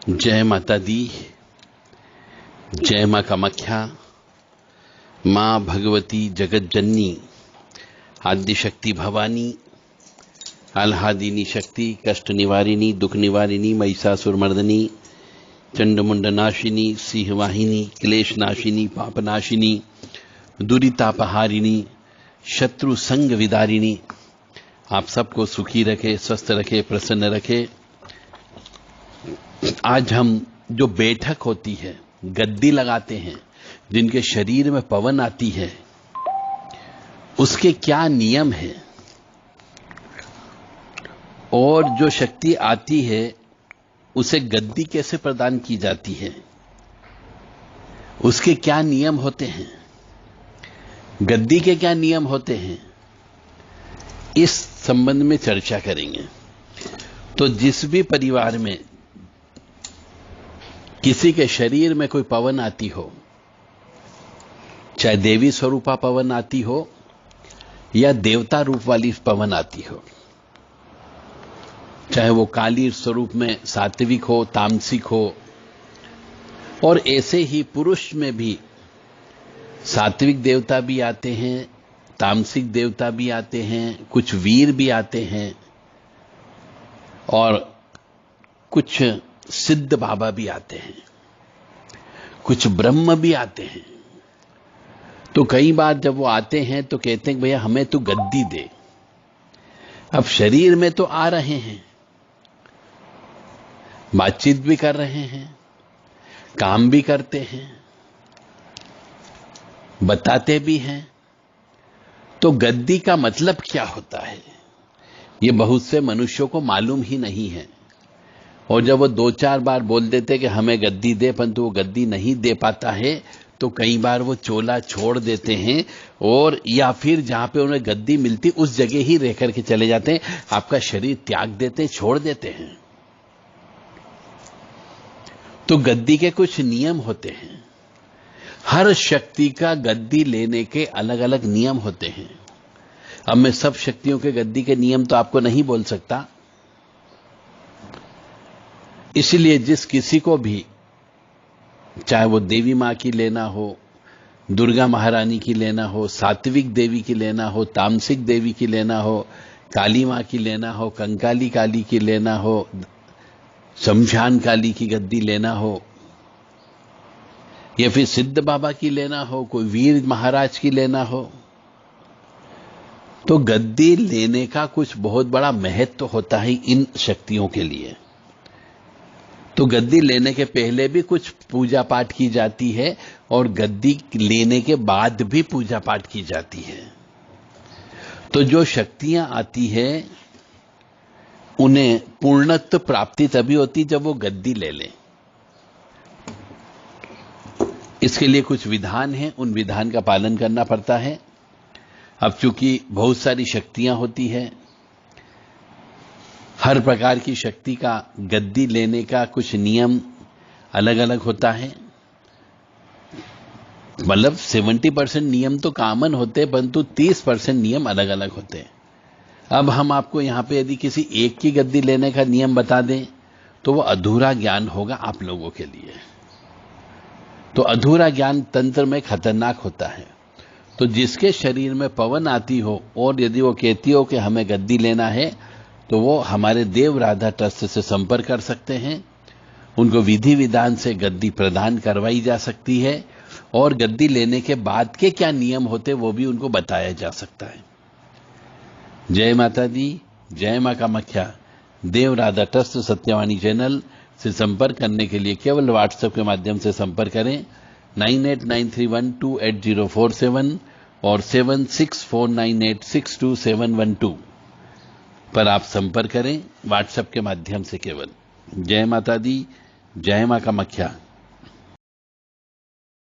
जय माता दी। जय मां कामाख्या। मां भगवती जगत जननी आद्य शक्ति भवानी आह्लादिनी शक्ति कष्ट निवारिणी दुख निवारिणी महिषासुर मर्दनी चंडमुंड नाशिनी सिंहवाहिनी क्लेश नाशिनी पाप नाशिनी दुरितापहारिणी शत्रु संग विदारिणी आप सबको सुखी रखे, स्वस्थ रखे, प्रसन्न रखे। आज हम जो बैठक होती है, गद्दी लगाते हैं, जिनके शरीर में पवन आती है, उसके क्या नियम है और जो शक्ति आती है उसे गद्दी कैसे प्रदान की जाती है, उसके क्या नियम होते हैं, गद्दी के क्या नियम होते हैं, इस संबंध में चर्चा करेंगे। तो जिस भी परिवार में किसी के शरीर में कोई पवन आती हो, चाहे देवी स्वरूपा पवन आती हो या देवता रूप वाली पवन आती हो, चाहे वो काली स्वरूप में सात्विक हो, तामसिक हो, और ऐसे ही पुरुष में भी सात्विक देवता भी आते हैं, तामसिक देवता भी आते हैं, कुछ वीर भी आते हैं और कुछ सिद्ध बाबा भी आते हैं, कुछ ब्रह्म भी आते हैं। तो कई बार जब वो आते हैं तो कहते हैं भैया हमें तो गद्दी दे। अब शरीर में तो आ रहे हैं, बातचीत भी कर रहे हैं, काम भी करते हैं, बताते भी हैं, तो गद्दी का मतलब क्या होता है ये बहुत से मनुष्यों को मालूम ही नहीं है। और जब वो 2-4 बार बोल देते कि हमें गद्दी दे, परंतु वो गद्दी नहीं दे पाता है, तो कई बार वो चोला छोड़ देते हैं और या फिर जहां पे उन्हें गद्दी मिलती उस जगह ही रह करके चले जाते हैं, आपका शरीर त्याग देते हैं, छोड़ देते हैं। तो गद्दी के कुछ नियम होते हैं। हर शक्ति का गद्दी लेने के अलग अलग नियम होते हैं। अब मैं सब शक्तियों के गद्दी के नियम तो आपको नहीं बोल सकता, इसलिए जिस किसी को भी, चाहे वो देवी मां की लेना हो, दुर्गा महारानी की लेना हो, सात्विक देवी की लेना हो, तामसिक देवी की लेना हो, काली मां की लेना हो, कंकाली काली की लेना हो, शमशान काली की गद्दी लेना हो, या फिर सिद्ध बाबा की लेना हो, कोई वीर महाराज की लेना हो, तो गद्दी लेने का कुछ बहुत बड़ा महत्व होता है इन शक्तियों के लिए। तो गद्दी लेने के पहले भी कुछ पूजा पाठ की जाती है और गद्दी लेने के बाद भी पूजा पाठ की जाती है। तो जो शक्तियां आती है उन्हें पूर्णत्व प्राप्ति तभी होती जब वो गद्दी ले लें। इसके लिए कुछ विधान हैं, उन विधान का पालन करना पड़ता है। अब चूंकि बहुत सारी शक्तियां होती है, हर प्रकार की शक्ति का गद्दी लेने का कुछ नियम अलग अलग होता है। मतलब 70% नियम तो कॉमन होते हैं, परंतु 30% नियम अलग अलग होते हैं। अब हम आपको यहां पे यदि किसी एक की गद्दी लेने का नियम बता दें तो वो अधूरा ज्ञान होगा आप लोगों के लिए। तो अधूरा ज्ञान तंत्र में खतरनाक होता है। तो जिसके शरीर में पवन आती हो और यदि वो कहती हो कि हमें गद्दी लेना है, तो वो हमारे देव राधा ट्रस्ट से संपर्क कर सकते हैं। उनको विधि विधान से गद्दी प्रदान करवाई जा सकती है और गद्दी लेने के बाद के क्या नियम होते वो भी उनको बताया जा सकता है। जय माता दी। जय मां कामाख्या। देव राधा ट्रस्ट सत्यवाणी चैनल से संपर्क करने के लिए केवल व्हाट्सएप के माध्यम से संपर्क करें 9893128047 और 7649862712 पर आप संपर्क करें व्हाट्सएप के माध्यम से केवल। जय माता दी। जय मां कामाख्या।